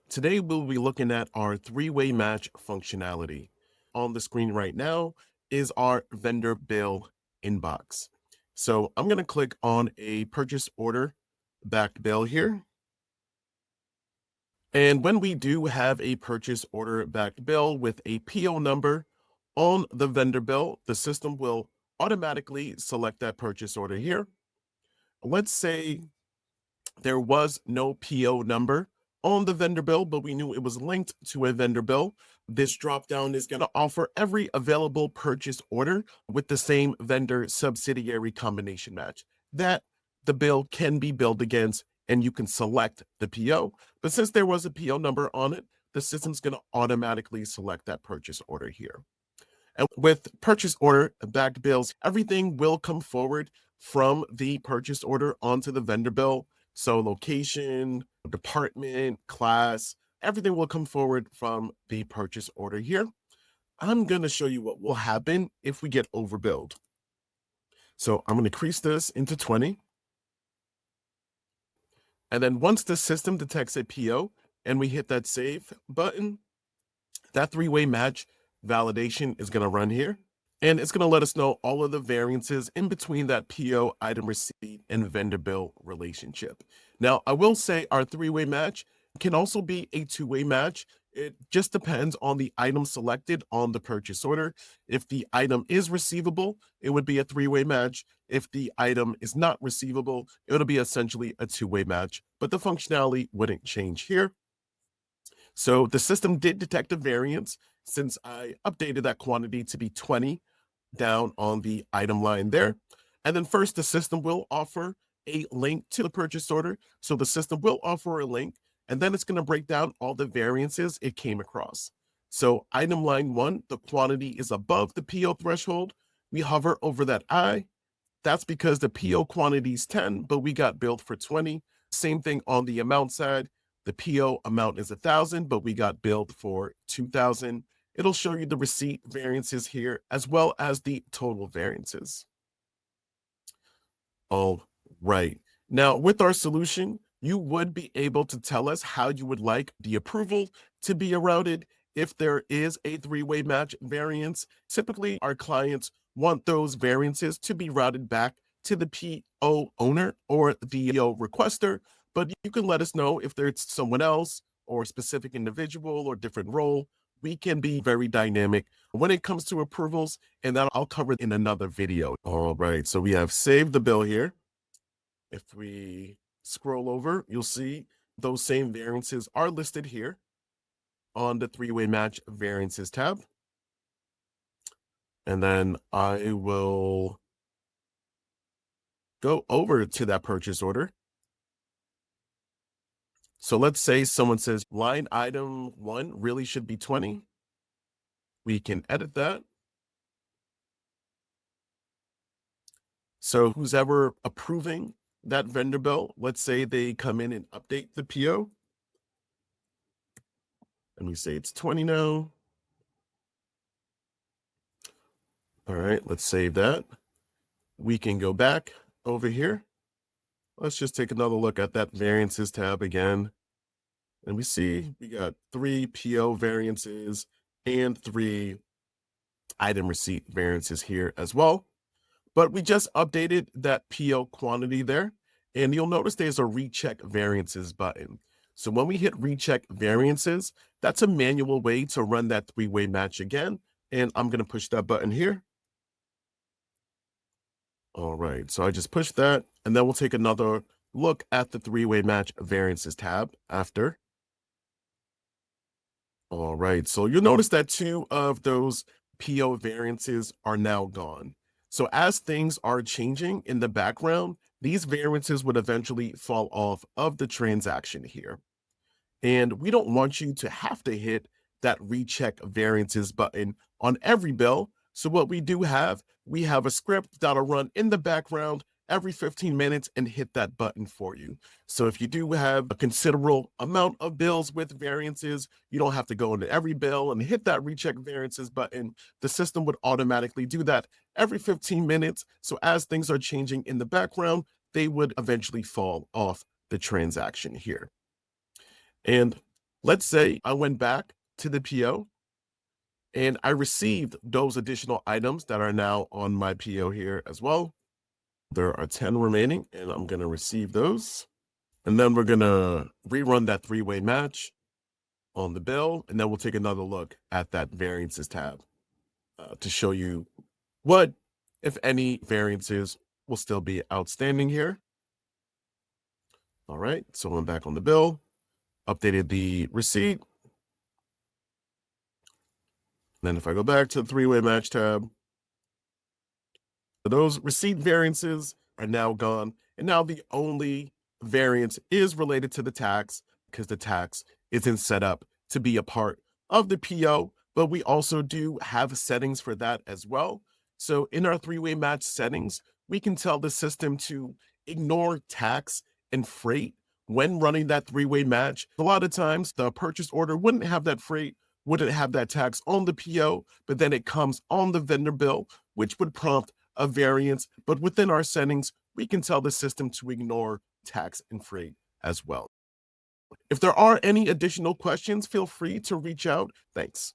Today, we'll be looking at our three-way match functionality. On the screen right now is our vendor bill inbox. So I'm going to click on a purchase order backed bill here. And when we do have a purchase order backed bill with a PO number on the vendor bill, the system will automatically select that purchase order here. Let's say there was no PO number on the vendor bill, but we knew it was linked to a vendor bill. This dropdown is going to offer every available purchase order with the same vendor subsidiary combination match that the bill can be billed against, and you can select the PO. But since there was a PO number on it, the system's going to automatically select that purchase order here. And with purchase order backed bills, everything will come forward from the purchase order onto the vendor bill. So location, department, class, everything will come forward from the purchase order here. I'm going to show you what will happen if we get overbilled. So I'm going to increase this into 20. And then once the system detects a PO and we hit that save button, that three-way match validation is going to run here. And it's going to let us know all of the variances in between that PO, item receipt, and vendor bill relationship. Now, I will say our three-way match can also be a two-way match. It just depends on the item selected on the purchase order. If the item is receivable, it would be a three-way match. If the item is not receivable, it'll be essentially a two-way match, but the functionality wouldn't change here. So the system did detect a variance since I updated that quantity to be 20 down on the item line there. And then first, the system will offer a link to the purchase order. So the system will offer a link, and then it's going to break down all the variances it came across. So item line 1, the quantity is above the PO threshold. We hover over that I. That's because the PO quantity is 10, but we got billed for 20. Same thing on the amount side. The PO amount is 1,000, but we got billed for 2,000. It'll show you the receipt variances here as well as the total variances. All right. Now, with our solution, you would be able to tell us how you would like the approval to be routed if there is a three-way match variance. Typically, our clients want those variances to be routed back to the PO owner or the PO requester, but you can let us know if there's someone else or a specific individual or different role. We can be very dynamic when it comes to approvals, and that I'll cover in another video. All right, so we have saved the bill here. If we scroll over, you'll see those same variances are listed here on the three-way match variances tab. And then I will go over to that purchase order. So let's say someone says line item 1 really should be 20. We can edit that. So who's ever approving that vendor bill, let's say they come in and update the PO. And we say it's 20 now. All right, let's save that. We can go back over here. Let's just take another look at that variances tab again. And we see we got 3 PO variances and 3 item receipt variances here as well. But we just updated that PO quantity there. And you'll notice there's a recheck variances button. So when we hit recheck variances, that's a manual way to run that three-way match again. And I'm going to push that button here. All right, so I just pushed that, and then we'll take another look at the three-way match variances tab after. All right, so you'll notice that 2 of those PO variances are now gone. So as things are changing in the background, these variances would eventually fall off of the transaction here. And we don't want you to have to hit that recheck variances button on every bill. So what we do have, we have a script that'll run in the background every 15 minutes and hit that button for you. So if you do have a considerable amount of bills with variances, you don't have to go into every bill and hit that recheck variances button. The system would automatically do that every 15 minutes. So as things are changing in the background, they would eventually fall off the transaction here. And Let's say I went back to the PO and I received those additional items that are now on my PO here as well. There are 10 remaining, and I'm going to receive those. And then we're going to rerun that three-way match on the bill, and then we'll take another look at that variances tab to show you what, if any, variances will still be outstanding here. All right, so I'm back on the bill, updated the receipt. Then if I go back to the three-way match tab, those receipt variances are now gone. And now the only variance is related to the tax because the tax isn't set up to be a part of the PO, but we also do have settings for that as well. So in our three-way match settings, we can tell the system to ignore tax and freight when running that three-way match. A lot of times the purchase order wouldn't have that freight, wouldn't have that tax on the PO, but then it comes on the vendor bill, which would prompt a variance. But within our settings, we can tell the system to ignore tax and freight as well. If there are any additional questions, feel free to reach out. Thanks.